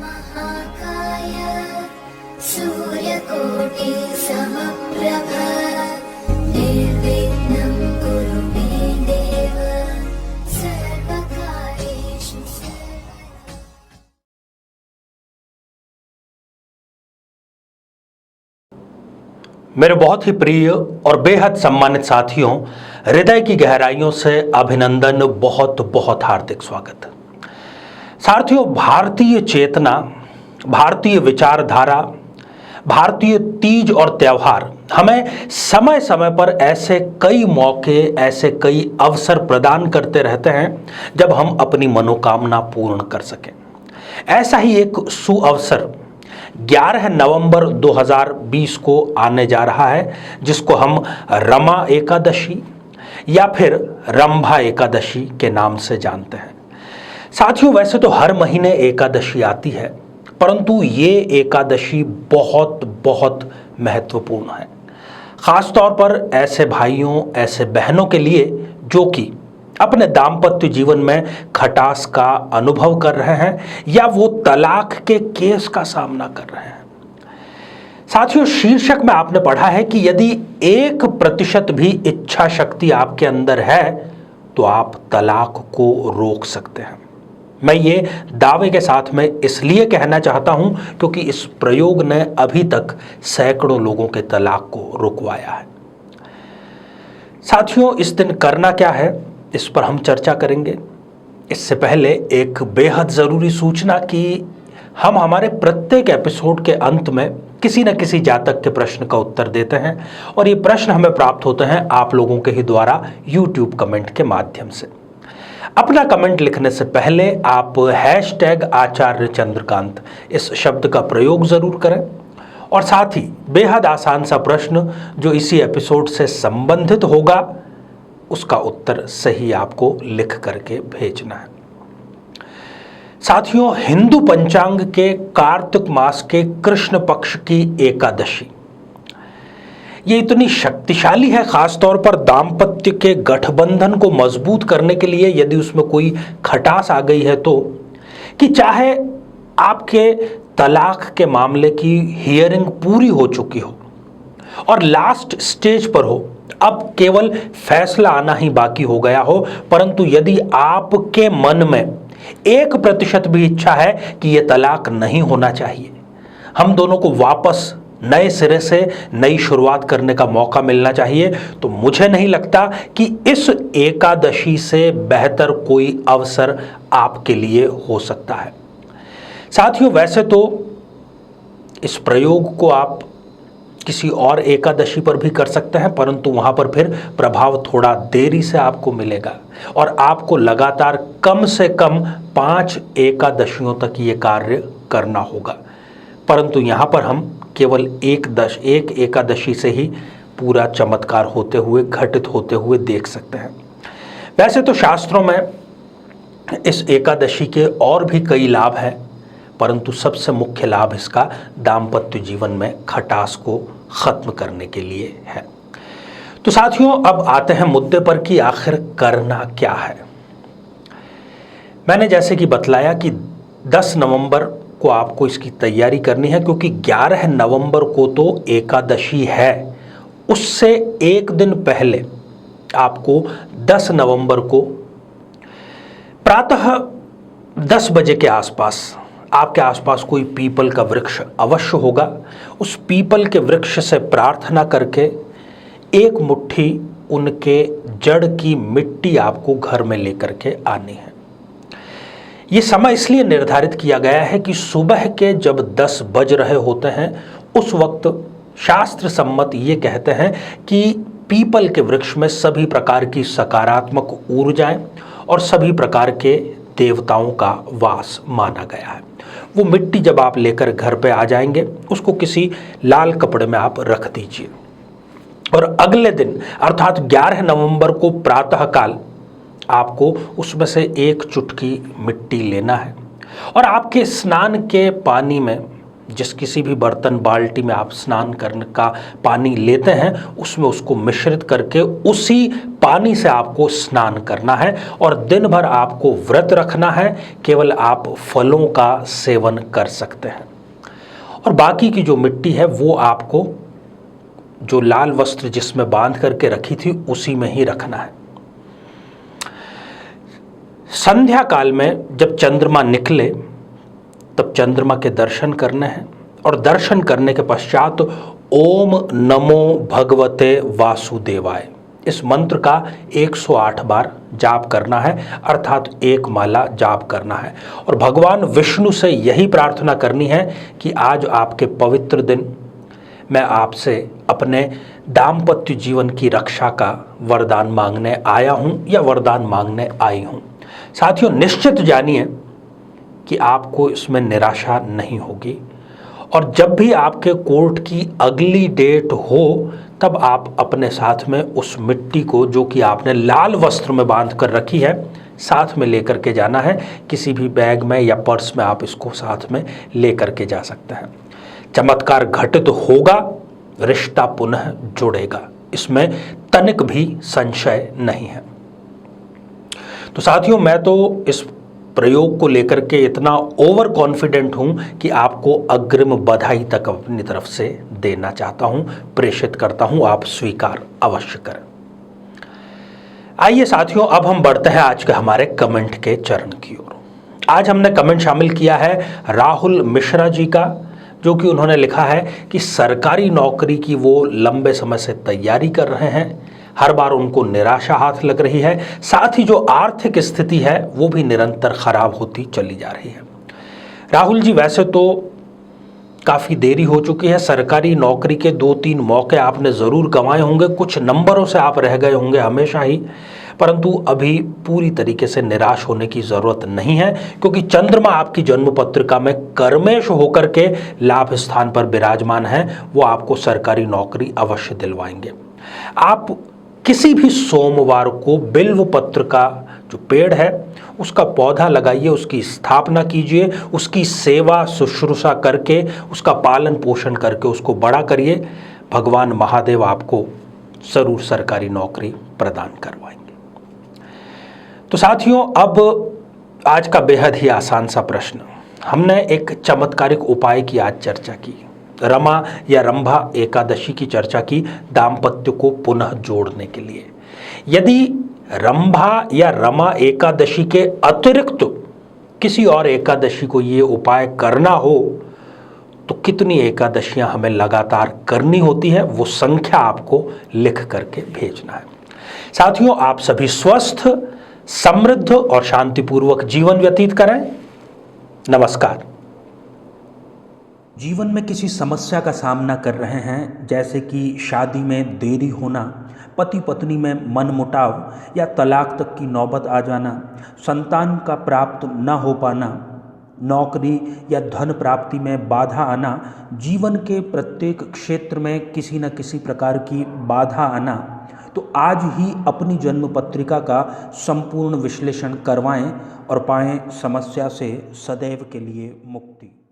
महाकाय सूर्यकोटि समप्रभ निर्विघ्नं कुरु मे देव सर्वकार्येषु सर्वदा। मेरे बहुत ही प्रिय और बेहद सम्मानित साथियों, हृदय की गहराइयों से अभिनंदन, बहुत बहुत हार्दिक स्वागत। साथियों, भारतीय चेतना, भारतीय विचारधारा, भारतीय तीज और त्यौहार हमें समय समय पर ऐसे कई मौके, ऐसे कई अवसर प्रदान करते रहते हैं जब हम अपनी मनोकामना पूर्ण कर सकें। ऐसा ही एक सुअवसर 11 नवंबर 2020 को आने जा रहा है, जिसको हम रमा एकादशी या फिर रंभा एकादशी के नाम से जानते हैं। साथियों, वैसे तो हर महीने एकादशी आती है, परंतु ये एकादशी बहुत बहुत महत्वपूर्ण है, खासतौर पर ऐसे भाइयों, ऐसे बहनों के लिए जो कि अपने दाम्पत्य जीवन में खटास का अनुभव कर रहे हैं या वो तलाक के केस का सामना कर रहे हैं। साथियों, शीर्षक में आपने पढ़ा है कि यदि 1% भी इच्छा शक्ति आपके अंदर है तो आप तलाक को रोक सकते हैं। मैं ये दावे के साथ में इसलिए कहना चाहता हूं क्योंकि इस प्रयोग ने अभी तक सैकड़ों लोगों के तलाक को रुकवाया है। साथियों, इस दिन करना क्या है, इस पर हम चर्चा करेंगे। इससे पहले एक बेहद ज़रूरी सूचना कि हम हमारे प्रत्येक एपिसोड के अंत में किसी न किसी जातक के प्रश्न का उत्तर देते हैं और ये प्रश्न हमें प्राप्त होते हैं आप लोगों के ही द्वारा यूट्यूब कमेंट के माध्यम से। अपना कमेंट लिखने से पहले आप #आचार्य चंद्रकांत इस शब्द का प्रयोग ज़रूर करें और साथ ही बेहद आसान सा प्रश्न जो इसी एपिसोड से संबंधित होगा उसका उत्तर सही आपको लिख करके भेजना है। साथियों, हिंदू पंचांग के कार्तिक मास के कृष्ण पक्ष की एकादशी ये इतनी शक्तिशाली है, खासतौर पर दाम्पत्य के गठबंधन को मजबूत करने के लिए यदि उसमें कोई खटास आ गई है तो, कि चाहे आपके तलाक के मामले की हियरिंग पूरी हो चुकी हो और लास्ट स्टेज पर हो, अब केवल फैसला आना ही बाकी हो गया हो, परंतु यदि आपके मन में 1% भी इच्छा है कि यह तलाक नहीं होना चाहिए, हम दोनों को वापस नए सिरे से नई शुरुआत करने का मौका मिलना चाहिए, तो मुझे नहीं लगता कि इस एकादशी से बेहतर कोई अवसर आपके लिए हो सकता है। साथियों, वैसे तो इस प्रयोग को आप किसी और एकादशी पर भी कर सकते हैं, परंतु वहां पर फिर प्रभाव थोड़ा देरी से आपको मिलेगा और आपको लगातार कम से कम 5 एकादशियों तक ये कार्य करना होगा। परंतु यहाँ पर हम केवल एक एकादशी से ही पूरा चमत्कार होते हुए, घटित होते हुए देख सकते हैं। वैसे तो शास्त्रों में इस एकादशी के और भी कई लाभ हैं, परंतु सबसे मुख्य लाभ इसका दाम्पत्य जीवन में खटास को खत्म करने के लिए है। तो साथियों, अब आते हैं मुद्दे पर कि आखिर करना क्या है। मैंने जैसे कि बतलाया कि 10 नवंबर को आपको इसकी तैयारी करनी है, क्योंकि 11 नवंबर को तो एकादशी है, उससे एक दिन पहले आपको 10 नवंबर को प्रातः 10 बजे के आसपास आपके आसपास कोई पीपल का वृक्ष अवश्य होगा। उस पीपल के वृक्ष से प्रार्थना करके एक मुट्ठी उनके जड़ की मिट्टी आपको घर में लेकर के आनी है। ये समय इसलिए निर्धारित किया गया है कि सुबह के जब 10 बज रहे होते हैं उस वक्त शास्त्र सम्मत ये कहते हैं कि पीपल के वृक्ष में सभी प्रकार की सकारात्मक ऊर्जाएं और सभी प्रकार के देवताओं का वास माना गया है। वो मिट्टी जब आप लेकर घर पे आ जाएंगे, उसको किसी लाल कपड़े में आप रख दीजिए और अगले दिन अर्थात 11 नवंबर को प्रातःकाल आपको उसमें से एक चुटकी मिट्टी लेना है और आपके स्नान के पानी में जिस किसी भी बर्तन बाल्टी में आप स्नान करने का पानी लेते हैं उसमें उसको मिश्रित करके उसी पानी से आपको स्नान करना है और दिन भर आपको व्रत रखना है। केवल आप फलों का सेवन कर सकते हैं और बाकी की जो मिट्टी है वो आपको जो लाल वस्त्र जिसमें बांध करके रखी थी उसी में ही रखना है। संध्या काल में जब चंद्रमा निकले तब चंद्रमा के दर्शन करने हैं और दर्शन करने के पश्चात ओम नमो भगवते वासुदेवाय इस मंत्र का 108 बार जाप करना है, अर्थात एक माला जाप करना है और भगवान विष्णु से यही प्रार्थना करनी है कि आज आपके पवित्र दिन मैं आपसे अपने दाम्पत्य जीवन की रक्षा का वरदान मांगने आया हूं या वरदान मांगने आई हूं। साथियों, निश्चित जानिए कि आपको इसमें निराशा नहीं होगी और जब भी आपके कोर्ट की अगली डेट हो तब आप अपने साथ में उस मिट्टी को जो कि आपने लाल वस्त्र में बांध कर रखी है साथ में लेकर के जाना है। किसी भी बैग में या पर्स में आप इसको साथ में लेकर के जा सकते हैं। चमत्कार घटित होगा, रिश्ता पुनः जुड़ेगा, इसमें तनिक भी संशय नहीं है। तो साथियों, मैं तो इस प्रयोग को लेकर के इतना ओवर कॉन्फिडेंट हूं कि आपको अग्रिम बधाई तक अपनी तरफ से देना चाहता हूं, प्रेषित करता हूं, आप स्वीकार अवश्य करें। आइए साथियों, अब हम बढ़ते हैं आज के हमारे कमेंट के चरण की ओर। आज हमने कमेंट शामिल किया है राहुल मिश्रा जी का, जो कि उन्होंने लिखा है कि सरकारी नौकरी की वो लंबे समय से तैयारी कर रहे हैं, हर बार उनको निराशा हाथ लग रही है, साथ ही जो आर्थिक स्थिति है वो भी निरंतर खराब होती चली जा रही है। राहुल जी, वैसे तो काफ़ी देरी हो चुकी है, सरकारी नौकरी के 2-3 मौके आपने ज़रूर गंवाए होंगे, कुछ नंबरों से आप रह गए होंगे हमेशा ही, परंतु अभी पूरी तरीके से निराश होने की ज़रूरत नहीं है क्योंकि चंद्रमा आपकी जन्म पत्रिका में कर्मेश होकर के लाभ स्थान पर विराजमान है, वो आपको सरकारी नौकरी अवश्य दिलवाएंगे। आप किसी भी सोमवार को बिल्व पत्र का जो पेड़ है उसका पौधा लगाइए, उसकी स्थापना कीजिए, उसकी सेवा शुश्रूषा करके उसका पालन पोषण करके उसको बड़ा करिए। भगवान महादेव आपको जरूर सरकारी नौकरी प्रदान करवाएंगे। तो साथियों, अब आज का बेहद ही आसान सा प्रश्न, हमने एक चमत्कारिक उपाय की आज चर्चा की, रमा या रंभा एकादशी की चर्चा की दाम्पत्य को पुनः जोड़ने के लिए। यदि रंभा या रमा एकादशी के अतिरिक्त किसी और एकादशी को ये उपाय करना हो तो कितनी एकादशियां हमें लगातार करनी होती है, वो संख्या आपको लिख करके भेजना है। साथियों, आप सभी स्वस्थ, समृद्ध और शांतिपूर्वक जीवन व्यतीत करें। नमस्कार। जीवन में किसी समस्या का सामना कर रहे हैं, जैसे कि शादी में देरी होना, पति पत्नी में मनमुटाव या तलाक तक की नौबत आ जाना, संतान का प्राप्त न हो पाना, नौकरी या धन प्राप्ति में बाधा आना, जीवन के प्रत्येक क्षेत्र में किसी न किसी प्रकार की बाधा आना, तो आज ही अपनी जन्म पत्रिका का संपूर्ण विश्लेषण करवाएं और पाएं समस्या से सदैव के लिए मुक्ति।